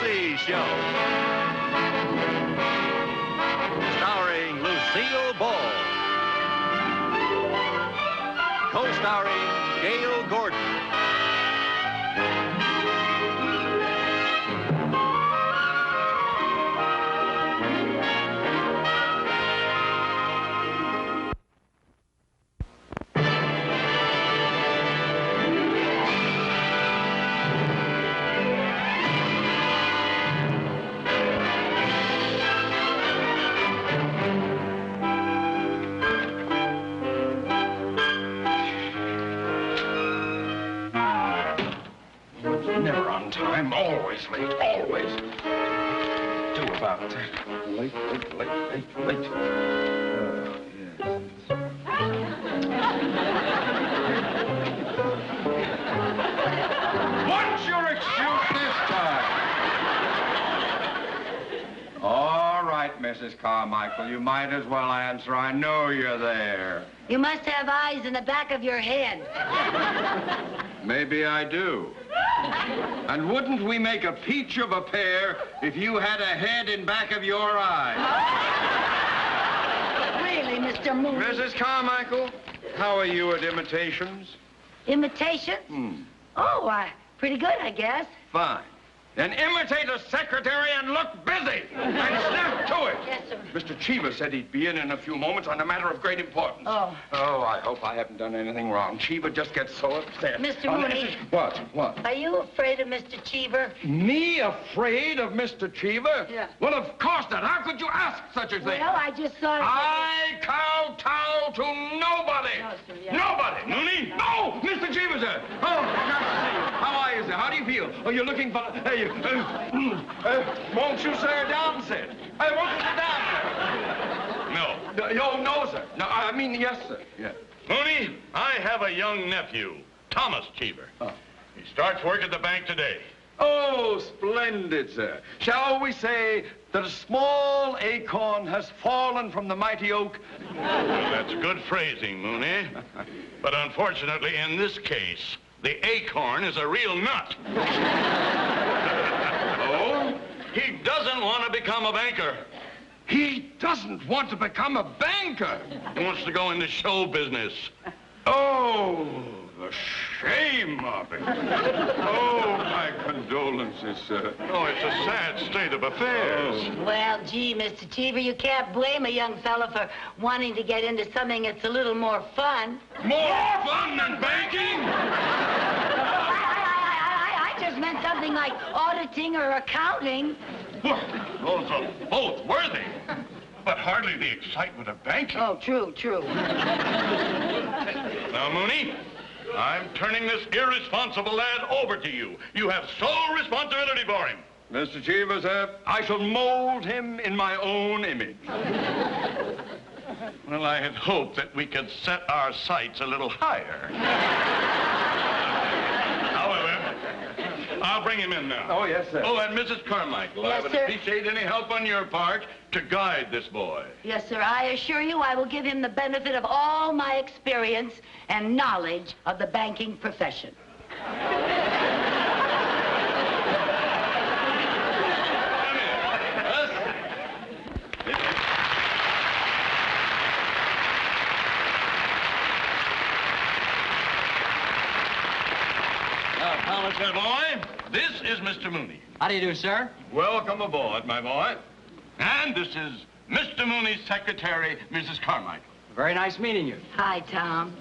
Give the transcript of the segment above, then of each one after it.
Lucy Show. Starring Lucille Ball. Co-starring Gale Gordon. Never on time, always late, always. Do about that. Late. What's your excuse this time? All right, Mrs. Carmichael, you might as well answer. I know you're there. You must have eyes in the back of your head. Maybe I do. And wouldn't we make a peach of a pair if you had a head in back of your eye? Really, Mr. Mooney? Mrs. Carmichael, how are you at imitations? Imitations? Oh, pretty good, I guess. Fine. Then imitate a secretary and look busy. And snap to it. Yes, sir. Mr. Cheever said he'd be in a few moments on a matter of great importance. Oh. Oh, I hope I haven't done anything wrong. Cheever just gets so upset. Mr. Oh, Mooney. What? Are you afraid of Mr. Cheever? Me afraid of Mr. Cheever? Yeah. Well, of course not. How could you ask such a thing? Well, I just thought... I kowtow to nobody. No, sir, yeah. Nobody. Mooney? No! Mr. Cheever, sir. Oh, nice to see you. How are you, sir? How do you feel? Oh, you're looking for... won't you, sir, down, sir? Won't you sit down, sir? No. No, sir. No, I mean, yes, sir. Yes. Mooney, I have a young nephew, Thomas Cheever. Oh. He starts work at the bank today. Oh, splendid, sir. Shall we say that a small acorn has fallen from the mighty oak? Well, that's good phrasing, Mooney. But unfortunately, in this case, the acorn is a real nut. Oh? He doesn't want to become a banker. He doesn't want to become a banker. He wants to go into show business. Oh, the shame of it. Oh, my condolences, sir. Oh, it's a sad state of affairs. Well, gee, Mr. Cheever, you can't blame a young fella for wanting to get into something that's a little more fun. More fun than banking? I just meant something like auditing or accounting. Well, those are both worthy, but hardly the excitement of banking. Oh, true. Now, Mooney, I'm turning this irresponsible lad over to you. You have sole responsibility for him. Mr. Cheever, sir, I shall mold him in my own image. Well, I had hoped that we could set our sights a little higher. However, I'll bring him in now. Oh, yes, sir. Oh, and Mrs. Carmichael, Yes, I would sir. appreciate any help on your part to guide this boy. Yes, sir, I assure you I will give him the benefit of all my experience and knowledge of the banking profession. Now, Thomas, my boy, this is Mr. Mooney. How do you do, sir? Welcome aboard, my boy. And this is Mr. Mooney's secretary, Mrs. Carmichael. Very nice meeting you. Hi, Tom.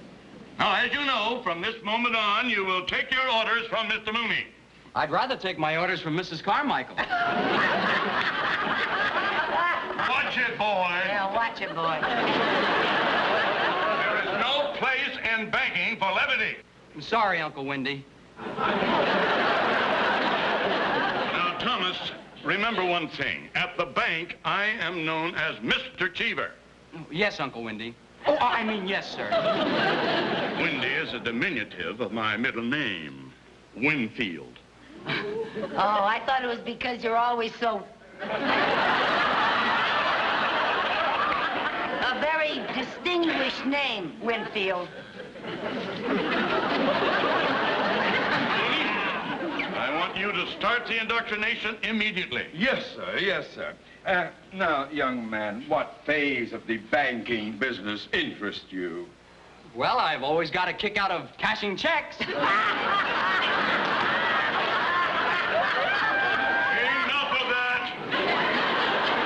Now, as you know, from this moment on, you will take your orders from Mr. Mooney. I'd rather take my orders from Mrs. Carmichael. Watch it, boy. Yeah, watch it, boy. There is no place in banking for levity. I'm sorry, Uncle Windy. Now, Thomas, remember one thing. At the bank, I am known as Mr. Cheever. Yes, Uncle Windy. Oh, I mean, yes, sir. Windy is a diminutive of my middle name, Winfield. Oh, I thought it was because you're always so... A very distinguished name, Winfield. I want you to start the induction indoctrination immediately. Yes, sir. Yes, sir. Now, young man, what phase of the banking business interests you? Well, I've always got a kick out of cashing checks. Enough of that!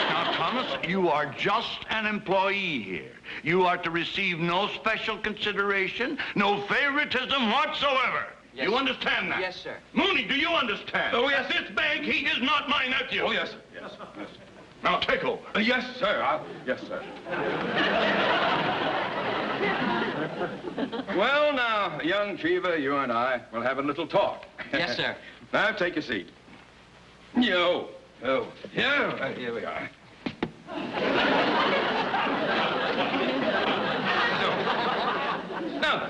Now, Thomas, you are just an employee here. You are to receive no special consideration, no favoritism whatsoever. Yes. You understand that? Yes, sir. Mooney, do you understand? Oh, yes. At this bank, he is not my nephew. Oh, yes, sir. Yes, yes. Now, take over. Yes, sir. Yes, sir. Well, now, young Cheever, you and I will have a little talk. Yes, sir. Now, take a seat. Yo. Oh. Yeah. Here we are. Now,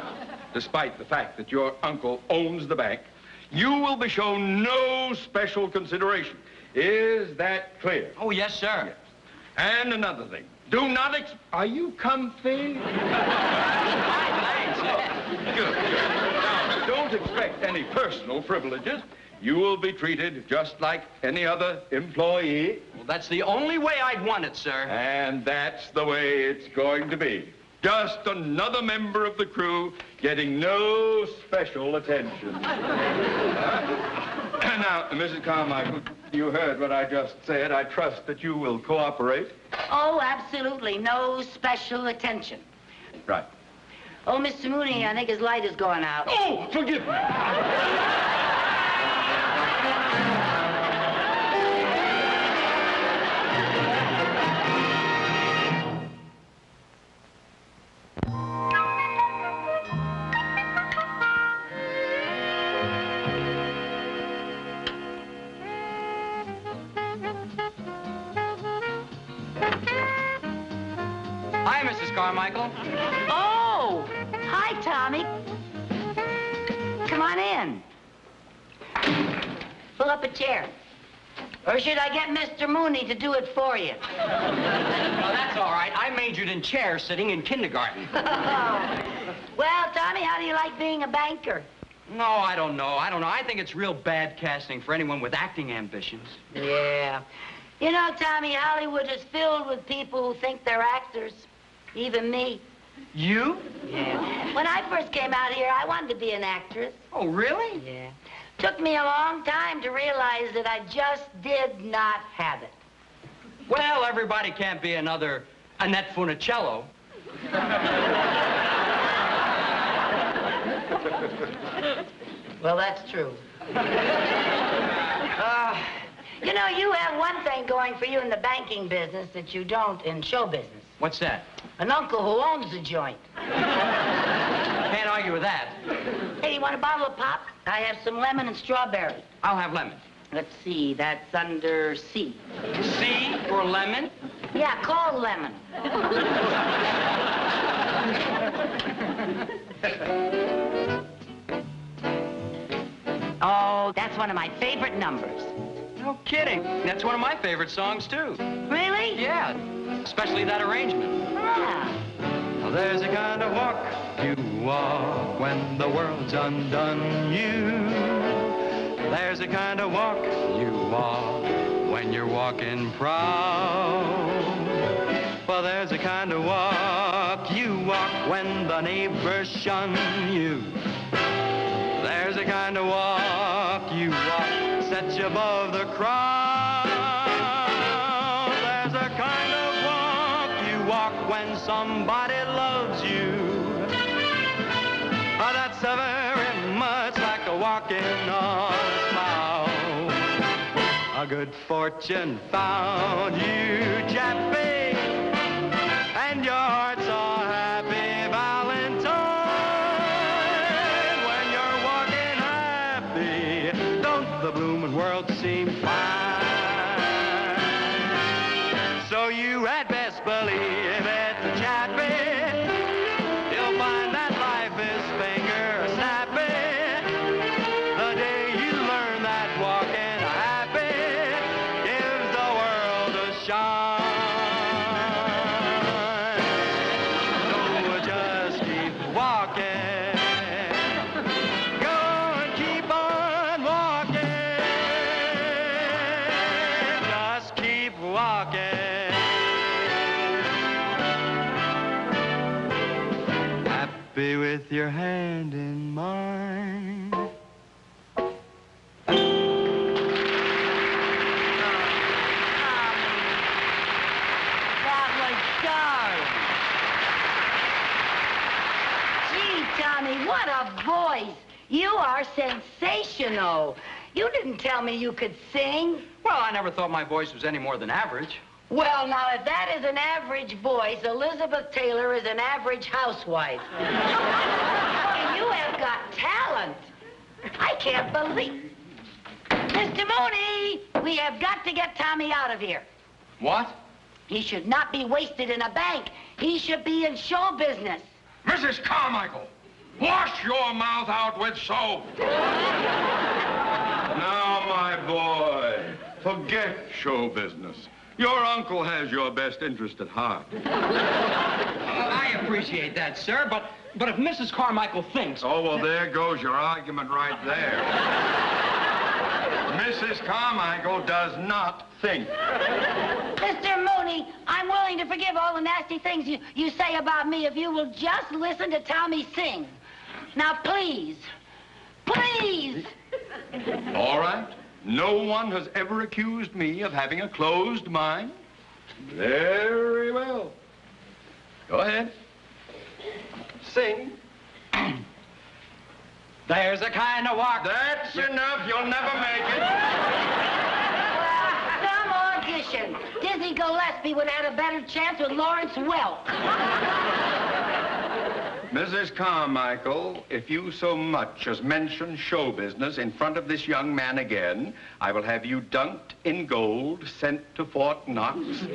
despite the fact that your uncle owns the bank, you will be shown no special consideration. Is that clear? Oh, yes, sir. Yes. And another thing. Do not Are you comfy? Thanks. Good. Now, don't expect any personal privileges. You will be treated just like any other employee. Well, that's the only way I'd want it, sir. And that's the way it's going to be. Just another member of the crew getting no special attention. Now, Mrs. Carmichael, you heard what I just said. I trust that you will cooperate. Oh, absolutely. No special attention. Right. Oh, Mr. Mooney, I think his light is going out. Oh, forgive me. Hi, Mrs. Carmichael. Oh! Hi, Tommy. Come on in. Pull up a chair. Or should I get Mr. Mooney to do it for you? Oh, that's all right. I majored in chair sitting in kindergarten. Well, Tommy, how do you like being a banker? No, I don't know. I think it's real bad casting for anyone with acting ambitions. Yeah. You know, Tommy, Hollywood is filled with people who think they're actors. Even me. You? Yeah. When I first came out here, I wanted to be an actress. Oh, really? Yeah. Took me a long time to realize that I just did not have it. Well, everybody can't be another Annette Funicello. Well, that's true. You know, you have one thing going for you in the banking business that you don't in show business. What's that? An uncle who owns the joint. Can't argue with that. Hey, you want a bottle of pop? I have some lemon and strawberry. I'll have lemon. Let's see, that's under C. C for lemon? Yeah, called lemon. Oh, that's one of my favorite numbers. No kidding. That's one of my favorite songs, too. Really? Yeah, especially that arrangement. Yeah. Well, there's a kind of walk you walk when the world's undone you. There's a kind of walk you walk when you're walking proud. Well, there's a kind of walk you walk when the neighbors shun you. There's a kind of walk you walk sets you above the crowd. There's a kind of walk you walk when somebody loves you. Oh, that's a very much like a walking on a cloud. A good fortune found you, Chappie, and your heart's a happy Valentine. When you're walking happy, don't the blooming world seem fine? So you had best believe it, Chappie. You'll find that life is finger snappy. The day you learn that walking happy gives the world a shine. So just keep walking. Go and keep on walking. You are sensational. You didn't tell me you could sing. Well, I never thought my voice was any more than average. Well, now, if that is an average voice, Elizabeth Taylor is an average housewife. You have got talent. I can't believe. Mr. Mooney, we have got to get Tommy out of here. What? He should not be wasted in a bank. He should be in show business. Mrs. Carmichael, wash your mouth out with soap. Now, my boy, forget show business. Your uncle has your best interest at heart. I appreciate that, sir, but if Mrs. Carmichael thinks... Oh, well, there goes your argument right there. Mrs. Carmichael does not think. Mr. Mooney, I'm willing to forgive all the nasty things you say about me if you will just listen to Tommy sing. Now, please, please. All right. No one has ever accused me of having a closed mind. Very well. Go ahead. Sing. There's a kind of walk... That's enough. You'll never make it. Some audition. Dizzy Gillespie would have had a better chance with Lawrence Welk. Mrs. Carmichael, if you so much as mention show business in front of this young man again, I will have you dunked in gold, sent to Fort Knox,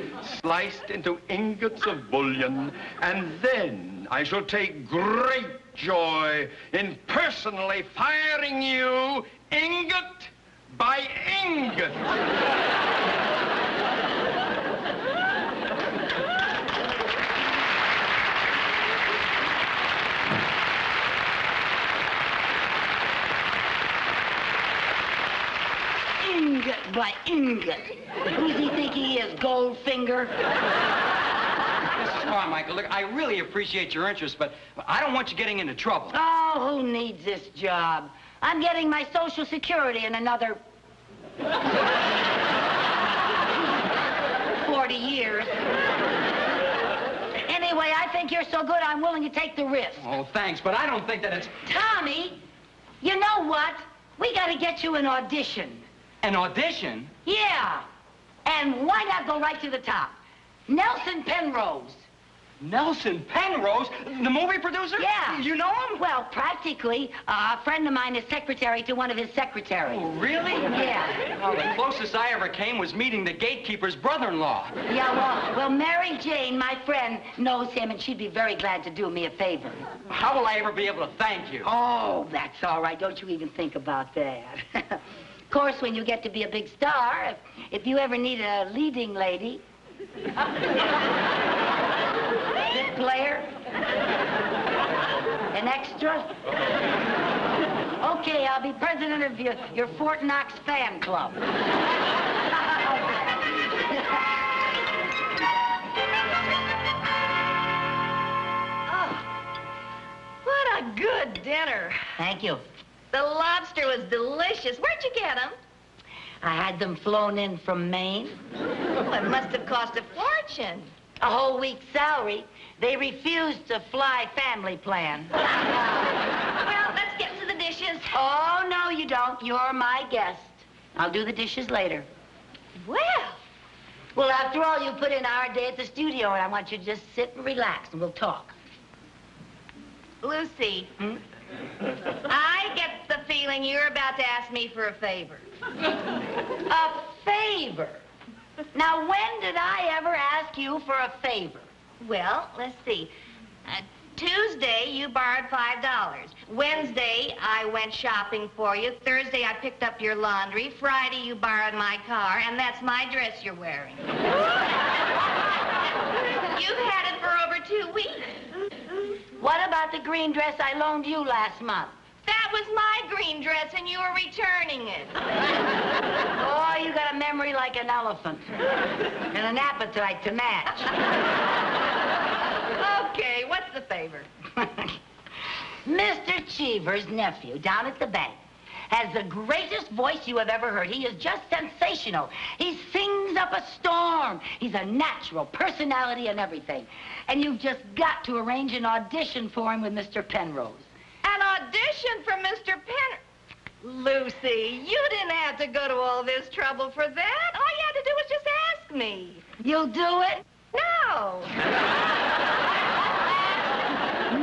sliced into ingots of bullion, and then I shall take great joy in personally firing you ingot by ingot. Ingot by ingot. Who's he think he is, Goldfinger? Mrs. Carmichael, look, I really appreciate your interest, but I don't want you getting into trouble. Oh, who needs this job? I'm getting my Social Security in another 40 years. Anyway, I think you're so good, I'm willing to take the risk. Oh, thanks, but I don't think that it's... Tommy, you know what? We got to get you an audition. An audition? Yeah. And why not go right to the top? Nelson Penrose. Nelson Penrose? The movie producer? Yeah. You know him? Well, practically. A friend of mine is secretary to one of his secretaries. Oh, really? Yeah. Well, the closest I ever came was meeting the gatekeeper's brother-in-law. Yeah, well, Mary Jane, my friend, knows him, and she'd be very glad to do me a favor. How will I ever be able to thank you? Oh, that's all right. Don't you even think about that. Of course, when you get to be a big star, if you ever need a leading lady... Bit player? An extra? Okay, I'll be president of your Fort Knox fan club. Oh, what a good dinner. Thank you. The lobster was delicious. Where'd you get them? I had them flown in from Maine. Oh, it must have cost a fortune. A whole week's salary. They refused to fly family plan. Well, let's get to the dishes. Oh, no, you don't. You're my guest. I'll do the dishes later. Well, after all, you put in our day at the studio, and I want you to just sit and relax, and we'll talk. Lucy, I get the feeling you're about to ask me for a favor. A favor? Now, when did I ever ask you for a favor? Well, let's see. Tuesday, you borrowed $5. Wednesday, I went shopping for you. Thursday, I picked up your laundry. Friday, you borrowed my car, and that's my dress you're wearing. You've had it for over 2 weeks. What about the green dress I loaned you last month? That was my green dress, and you were returning it. Oh, you got a memory like an elephant. And an appetite to match. Okay, what's the favor? Mr. Cheever's nephew down at the bank has the greatest voice you have ever heard. He is just sensational. He sings up a storm. He's a natural personality and everything. And you've just got to arrange an audition for him with Mr. Penrose. An audition for Mr. Penn. Lucy, you didn't have to go to all this trouble for that. All you had to do was just ask me. You'll do it? No.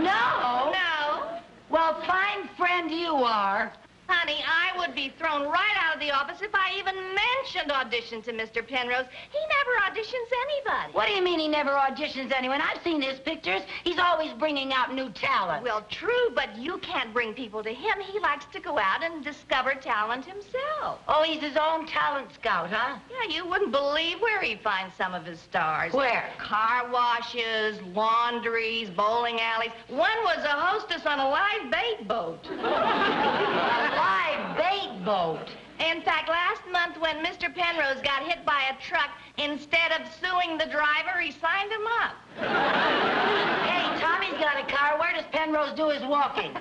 No? No. Well, fine friend you are. Honey, I would be thrown right out of the office if I even mentioned audition to Mr. Penrose. He never auditions anybody. What do you mean he never auditions anyone? I've seen his pictures. He's always bringing out new talent. Well, true, but you can't bring people to him. He likes to go out and discover talent himself. Oh, he's his own talent scout, huh? Yeah, you wouldn't believe where he finds some of his stars. Where? Car washes, laundries, bowling alleys. One was a hostess on a live bait boat. A live bait boat. In fact, last month when Mr. Penrose got hit by a truck, instead of suing the driver, he signed him up. Hey, Tommy's got a car. Where does Penrose do his walking?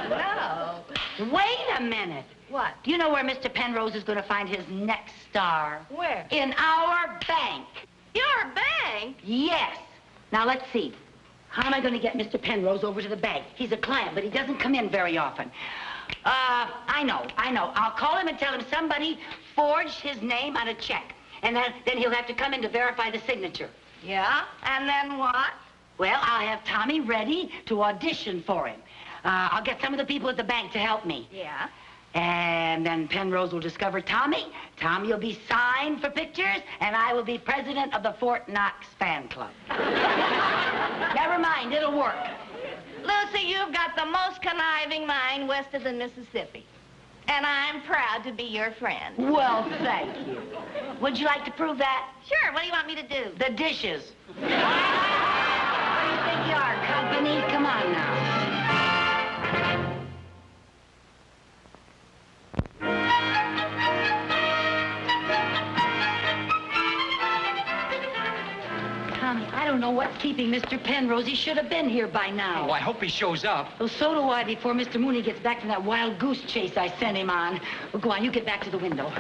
No. Wait a minute. What? Do you know where Mr. Penrose is going to find his next star? Where? In our bank. Your bank? Yes. Now, let's see. How am I going to get Mr. Penrose over to the bank? He's a client, but he doesn't come in very often. I know. I'll call him and tell him somebody forged his name on a check. And then he'll have to come in to verify the signature. Yeah? And then what? Well, I'll have Tommy ready to audition for him. I'll get some of the people at the bank to help me. Yeah? And then Penrose will discover Tommy. Tommy will be signed for pictures, and I will be president of the Fort Knox fan club. Never mind, it'll work. Lucy, you've got the most conniving mind west of the Mississippi. And I'm proud to be your friend. Well, thank you. Would you like to prove that? Sure, what do you want me to do? The dishes. Where do you think you are, company? Come on now. Tommy, I don't know what's keeping Mr. Penrose. He should have been here by now. Oh, I hope he shows up. Well, so do I before Mr. Mooney gets back from that wild goose chase I sent him on. Well, go on, you get back to the window.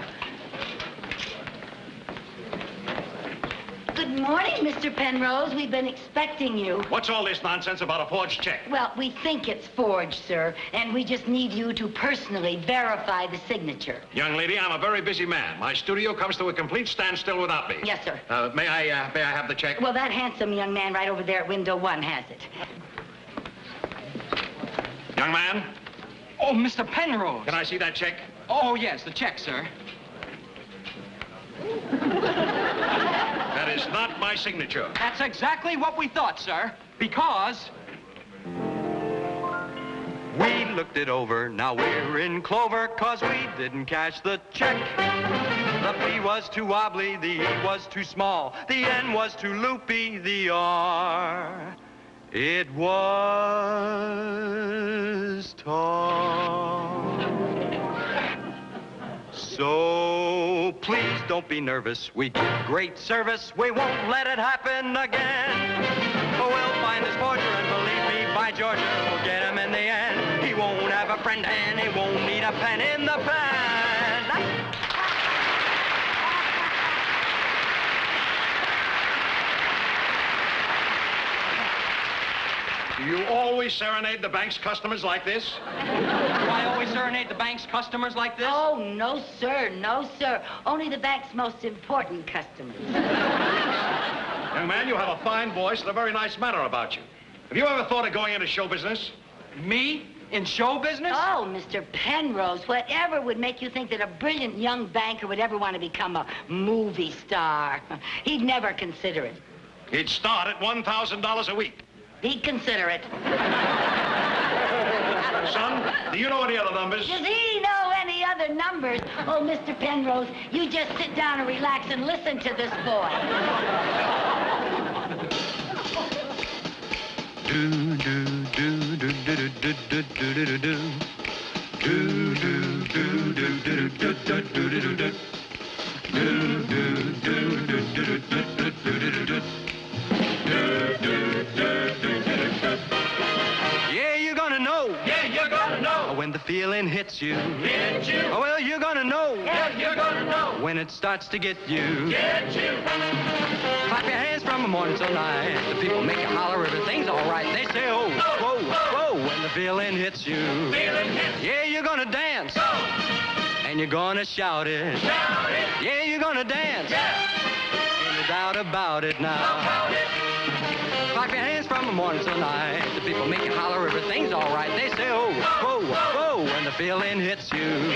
Good morning, Mr. Penrose. We've been expecting you. What's all this nonsense about a forged check? Well, we think it's forged, sir, and we just need you to personally verify the signature. Young lady, I'm a very busy man. My studio comes to a complete standstill without me. Yes, sir. May I have the check? Well, that handsome young man right over there at window 1 has it. Young man, Oh, Mr. Penrose. can I see that check? Oh, yes, the check, sir. That is not my signature. That's exactly what we thought, sir. Because... We looked it over, now we're in clover, 'cause we didn't cash the check. The P was too wobbly, the E was too small, the N was too loopy, the R, it was tall. So please don't be nervous, we give great service, we won't let it happen again. We'll find this forger, and believe me, by Georgia, we'll get him in the end. He won't have a friend, and he won't need a pen in the pen. Do you always serenade the bank's customers like this? Do I always serenade the bank's customers like this? Oh, no, sir. No, sir. Only the bank's most important customers. Young man, you have a fine voice and a very nice manner about you. Have you ever thought of going into show business? Me? In show business? Oh, Mr. Penrose, whatever would make you think that a brilliant young banker would ever want to become a movie star? He'd never consider it. He'd start at $1,000 a week. He'd consider it. Son, do you know any other numbers? Does he know any other numbers? Oh, Mr. Penrose, you just sit down and relax and listen to this boy. Do do do do do do do do do do do. Do do do do do do do do do do do. Do do do do do do do do do. Yeah, you're gonna know. Yeah, you're gonna know. When the feeling hits you. Hit you. Oh, well, you're gonna know. Yeah, you're gonna know. When it starts to get you. Get you. Clap your hands from the morning till night. The people make you holler, everything's all right. They say, oh, whoa. whoa, when the feeling hits you. Yeah, you're gonna dance. And you're gonna shout it. Yeah, you're gonna dance. Ain't no doubt about it now. Clap your hands from the morning till night. The people make you holler, everything's all right. They say, oh, whoa, whoa, when the feeling hits you.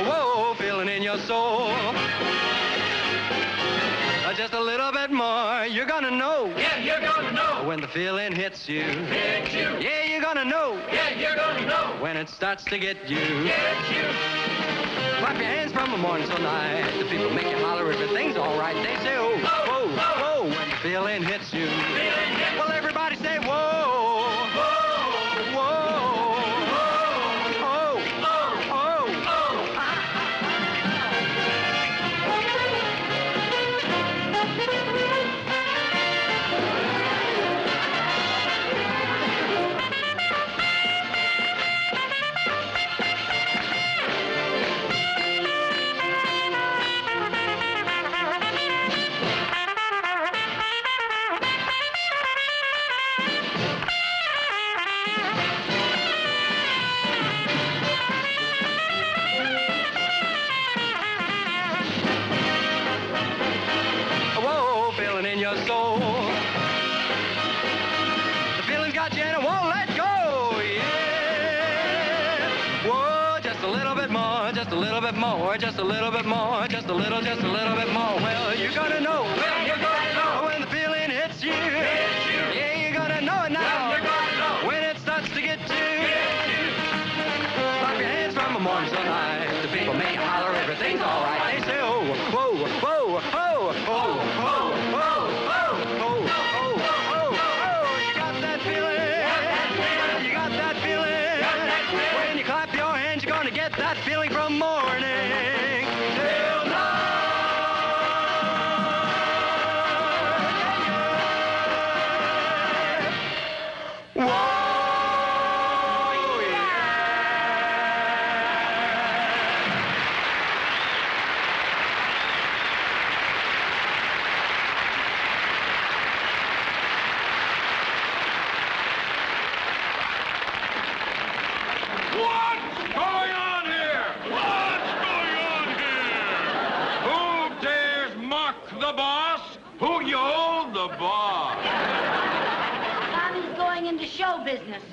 Whoa, feeling in your soul. Just a little bit more, you're gonna know. Yeah, you're gonna know. When the feeling hits you. Hits you. Yeah, you're gonna know. Yeah, you're gonna know. When it starts to get you. Get you. Clap your hands from the morning till night. The people make you holler, everything's all right. They say, oh, whoa, whoa, when the feeling hits you. Well, everybody say, whoa, whoa, whoa, whoa, whoa, whoa. Just a little bit more, just a little bit more. Well, you're gonna know. Well, you're gonna know when the feeling hits you. Yeah, you're gonna know it now. Well, you're gonna know when it starts to get you. Clap your hands from the morning till night. The people make you holler, everything's all right. They say, oh, whoa, whoa, whoa, whoa, whoa, whoa, whoa, whoa, whoa. You got that feeling? You got that feeling? When you clap your hands, you're gonna get that feeling from morning. Show business.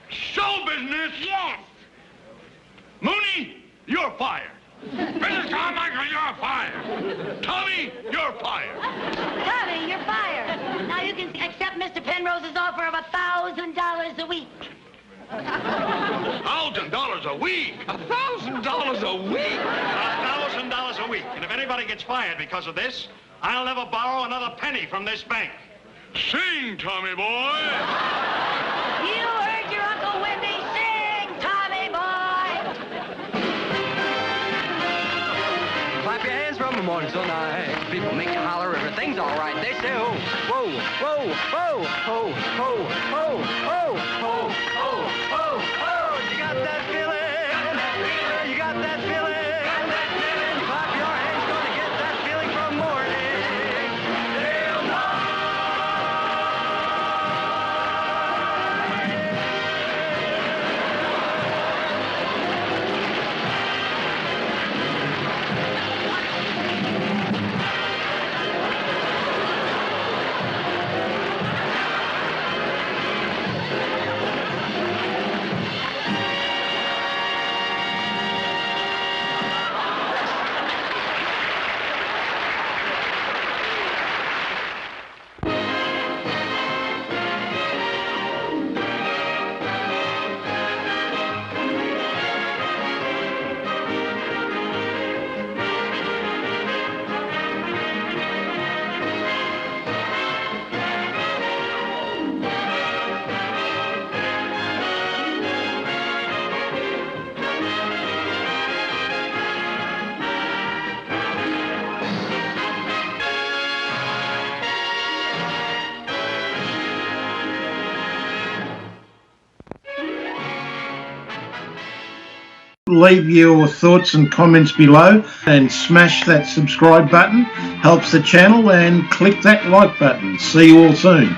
Show business? Yes. Mooney, you're fired. Mrs. Carmichael, you're fired. Tommy, you're fired. Tommy, you're fired. Now you can accept Mr. Penrose's offer of $1,000 a week. $1,000 a week? $1,000 a week? $1,000 a week. And if anybody gets fired because of this, I'll never borrow another penny from this bank. Sing, Tommy boy. You heard your Uncle Wendy sing, Tommy boy. Clap your hands from the morning till night. People make you holler, everything's all right. They say, oh, whoa, whoa, whoa, whoa, whoa, whoa, whoa, whoa, whoa, whoa, whoa. You got that feeling? You got that feeling? You clap your hands, gonna get that feeling from morning. Till night. Leave your thoughts and comments below and smash that subscribe button helps the channel, and click that like button. See you all soon.